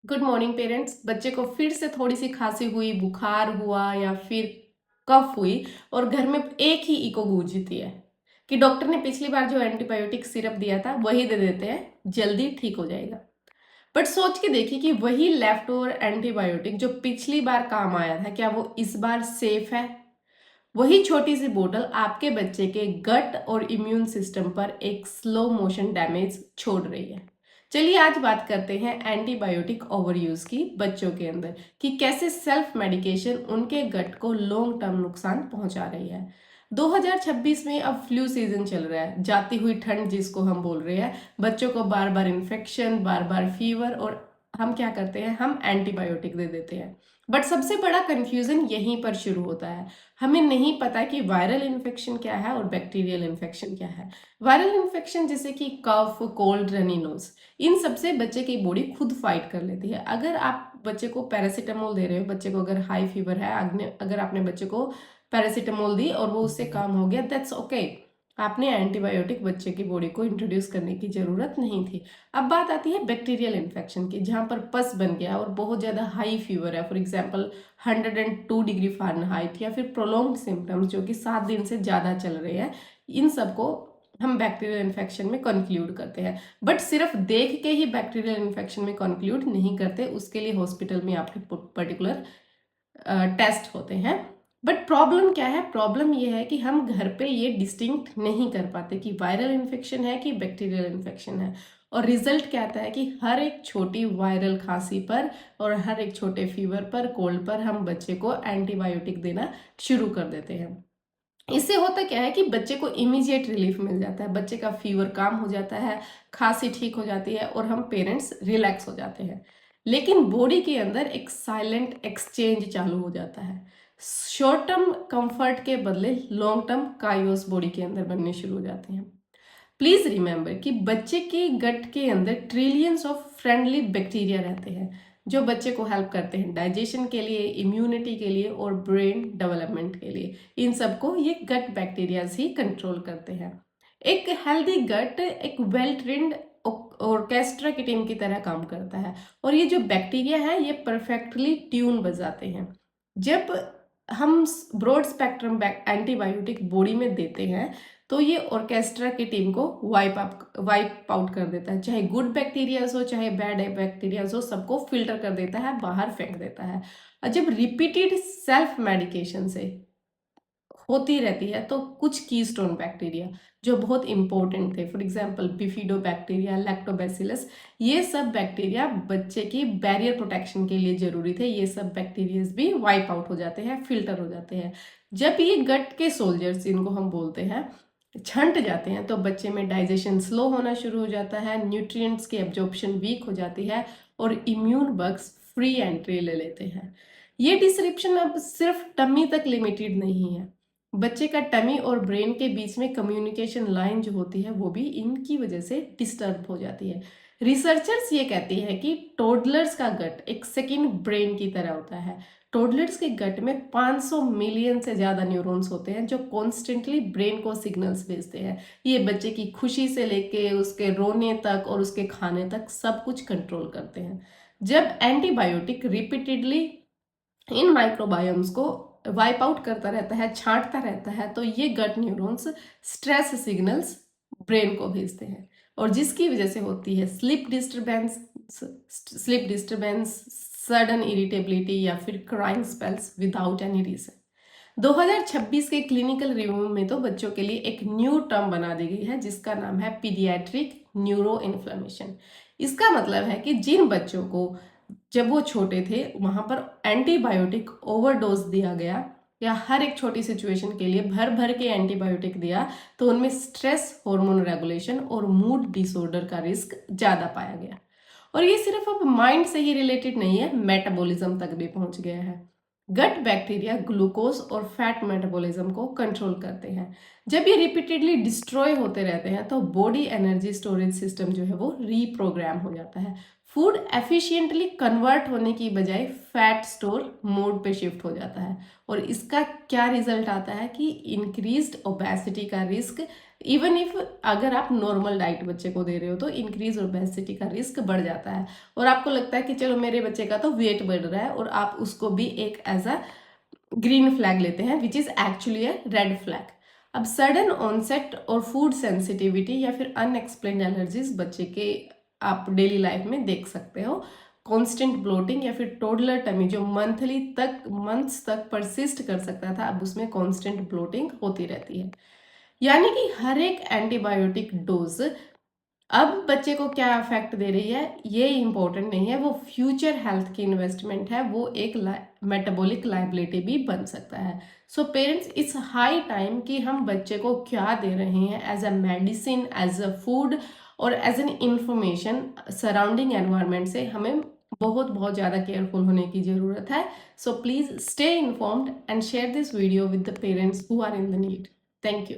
Good morning parents. बच्चे को फिर से थोड़ी सी खांसी हुई, बुखार हुआ या फिर कफ हुई और घर में एक ही इको गूंजती है कि डॉक्टर ने पिछली बार जो एंटीबायोटिक सिरप दिया था वही दे देते हैं, जल्दी ठीक हो जाएगा। बट सोच के देखिए कि वही लेफ्ट ओवर एंटीबायोटिक जो पिछली बार काम आया था, क्या वो इस बार सेफ है? वही छोटी सी बोतल आपके बच्चे के गट और इम्यून सिस्टम पर एक स्लो मोशन डैमेज छोड़ रही है। चलिए आज बात करते हैं एंटीबायोटिक ओवरयूज की बच्चों के अंदर, कि कैसे सेल्फ मेडिकेशन उनके गट को लॉन्ग टर्म नुकसान पहुंचा रही है। 2026 में अब फ्लू सीजन चल रहा है, जाती हुई ठंड जिसको हम बोल रहे हैं। बच्चों को बार बार इन्फेक्शन, बार बार फीवर, और हम क्या करते हैं, हम एंटीबायोटिक दे देते हैं। बट सबसे बड़ा कंफ्यूजन यहीं पर शुरू होता है। हमें नहीं पता कि वायरल इन्फेक्शन क्या है और बैक्टीरियल इन्फेक्शन क्या है। वायरल इन्फेक्शन जैसे कि कफ, कोल्ड, रनी नोज, इन सबसे बच्चे की बॉडी खुद फाइट कर लेती है। अगर आप बच्चे को पैरासीटामोल दे रहे हो, बच्चे को अगर हाई फीवर है, अगर आपने बच्चे को पैरासीटामोल दी और वो उससे काम हो गया, दैट्स ओके। आपने एंटीबायोटिक बच्चे की बॉडी को इंट्रोड्यूस करने की जरूरत नहीं थी। अब बात आती है बैक्टीरियल इन्फेक्शन की, जहाँ पर पस बन गया और बहुत ज़्यादा हाई फीवर है, फॉर एग्जाम्पल 102 डिग्री फ़ारेनहाइट, या फिर प्रोलॉन्ग्ड सिम्टम्स जो कि 7 दिन से ज़्यादा चल रहे हैं। इन सबको हम बैक्टीरियल इन्फेक्शन में कंक्लूड करते हैं। बट सिर्फ देख के ही बैक्टीरियल इन्फेक्शन में कंक्लूड नहीं करते, उसके लिए हॉस्पिटल में आपके पर्टिकुलर टेस्ट होते हैं। बट प्रॉब्लम क्या है? प्रॉब्लम ये है कि हम घर पे ये डिस्टिंक्ट नहीं कर पाते कि वायरल इन्फेक्शन है कि बैक्टीरियल इन्फेक्शन है। और रिजल्ट क्या आता है कि हर एक छोटी वायरल खांसी पर और हर एक छोटे फीवर पर, कोल्ड पर हम बच्चे को एंटीबायोटिक देना शुरू कर देते हैं। इससे होता क्या है कि बच्चे को इमीडिएट रिलीफ मिल जाता है, बच्चे का फीवर काम हो जाता है, खांसी ठीक हो जाती है और हम पेरेंट्स रिलैक्स हो जाते हैं। लेकिन बॉडी के अंदर एक साइलेंट एक्सचेंज चालू हो जाता है। शॉर्ट टर्म कंफर्ट के बदले लॉन्ग टर्म कायोस बॉडी के अंदर बनने शुरू हो जाते हैं। प्लीज रिमेंबर कि बच्चे के गट के अंदर ट्रिलियंस ऑफ फ्रेंडली बैक्टीरिया रहते हैं, जो बच्चे को हेल्प करते हैं डाइजेशन के लिए, इम्यूनिटी के लिए और ब्रेन डेवलपमेंट के लिए। इन सबको ये गट बैक्टीरिया ही कंट्रोल करते हैं। एक हेल्दी गट एक वेल ट्रेन्ड ऑर्केस्ट्रा की टीम की तरह काम करता है, और ये जो बैक्टीरिया है ये परफेक्टली ट्यून बजाते हैं। जब हम ब्रॉड स्पेक्ट्रम एंटीबायोटिक बॉडी में देते हैं तो ये ऑर्केस्ट्रा की टीम को वाइप आउट कर देता है, चाहे गुड बैक्टीरियाज हो चाहे बैड बैक्टीरियाज हो, सबको फिल्टर कर देता है, बाहर फेंक देता है। और जब रिपीटेड सेल्फ मेडिकेशन से होती रहती है तो कुछ कीस्टोन बैक्टीरिया जो बहुत इंपॉर्टेंट थे, for example bifido bacteria, lactobacillus, ये सब बैक्टीरिया बच्चे की बैरियर प्रोटेक्शन के लिए जरूरी थे, ये सब बैक्टीरियाज भी वाइप आउट हो जाते हैं, फिल्टर हो जाते हैं। जब ये गट के सोल्जर्स, इनको हम बोलते हैं, छंट जाते हैं तो बच्चे में डाइजेशन स्लो होना शुरू हो जाता है, न्यूट्रिएंट्स की एब्जॉर्प्शन वीक हो जाती है और इम्यून बग्स फ्री एंट्री ले लेते हैं। ये डिसरप्शन अब सिर्फ टमी तक लिमिटेड नहीं है, बच्चे का टमी और ब्रेन के बीच में कम्युनिकेशन लाइन जो होती है वो भी इनकी वजह से डिस्टर्ब हो जाती है। रिसर्चर्स ये कहती है कि टोडलर्स का गट एक सेकेंड ब्रेन की तरह होता है। टोडलर्स के गट में 500 मिलियन से ज़्यादा न्यूरॉन्स होते हैं जो कॉन्स्टेंटली ब्रेन को सिग्नल्स भेजते हैं। ये बच्चे की खुशी से लेके उसके रोने तक और उसके खाने तक सब कुछ कंट्रोल करते हैं। जब एंटीबायोटिक रिपीटेडली इन माइक्रोबायोम्स को वाइप आउट करता रहता है, छांटता रहता है, तो ये गट न्यूरॉन्स स्ट्रेस सिग्नल्स ब्रेन को भेजते हैं, और जिसकी वजह से होती है स्लीप डिस्टर्बेंस, सडन इरिटेबिलिटी या फिर crying spells without any reason. 2026 के क्लिनिकल रिव्यू में तो बच्चों के लिए एक न्यू टर्म बना दी गई है जिसका नाम है पीडियाट्रिक न्यूरो इन्फ्लेमेशन। इसका मतलब है कि जिन बच्चों को जब वो छोटे थे वहां पर एंटीबायोटिक ओवरडोज दिया गया, या हर एक छोटी सिचुएशन के लिए भर भर के एंटीबायोटिक दिया, तो उनमें स्ट्रेस हार्मोन रेगुलेशन और मूड डिसऑर्डर का रिस्क ज़्यादा पाया गया। और ये सिर्फ अब माइंड से ही रिलेटेड नहीं है, मेटाबॉलिज्म तक भी पहुंच गया है। गट बैक्टीरिया ग्लूकोज और फैट मेटाबॉलिज्म को कंट्रोल करते हैं। जब ये रिपीटेडली डिस्ट्रॉय होते रहते हैं तो बॉडी एनर्जी स्टोरेज सिस्टम जो है वो रीप्रोग्राम हो जाता है। फूड एफिशिएंटली कन्वर्ट होने की बजाय फैट स्टोर मोड पे शिफ्ट हो जाता है, और इसका क्या रिजल्ट आता है कि इंक्रीज्ड ओबेसिटी का रिस्क, इवन इफ अगर आप नॉर्मल डाइट बच्चे को दे रहे हो तो इंक्रीज ओबेसिटी का रिस्क बढ़ जाता है, और आपको लगता है कि चलो मेरे बच्चे का तो वेट बढ़ रहा है, और आप उसको भी एक एज अ ग्रीन फ्लैग लेते हैं, which is actually a red flag. अब सडन ऑनसेट और फूड सेंसिटिविटी या फिर अनएक्सप्लेन्ड एलर्जीज बच्चे के आप डेली लाइफ में देख सकते हो। कॉन्स्टेंट ब्लोटिंग या फिर टोडलर टमी जो मंथ्स तक परसिस्ट कर सकता था, अब उसमें कॉन्स्टेंट ब्लोटिंग होती रहती है। यानी कि हर एक एंटीबायोटिक डोज अब बच्चे को क्या इफेक्ट दे रही है ये इंपॉर्टेंट नहीं है, वो फ्यूचर हेल्थ की इन्वेस्टमेंट है, वो एक मेटाबॉलिक लाइबिलिटी भी बन सकता है। So parents, it's high time कि हम बच्चे को क्या दे रहे हैं as a medicine, as a food और as an information surrounding environment से हमें बहुत बहुत ज़्यादा केयरफुल होने की ज़रूरत है। So please stay informed and share this video with the parents who are in the need. Thank you.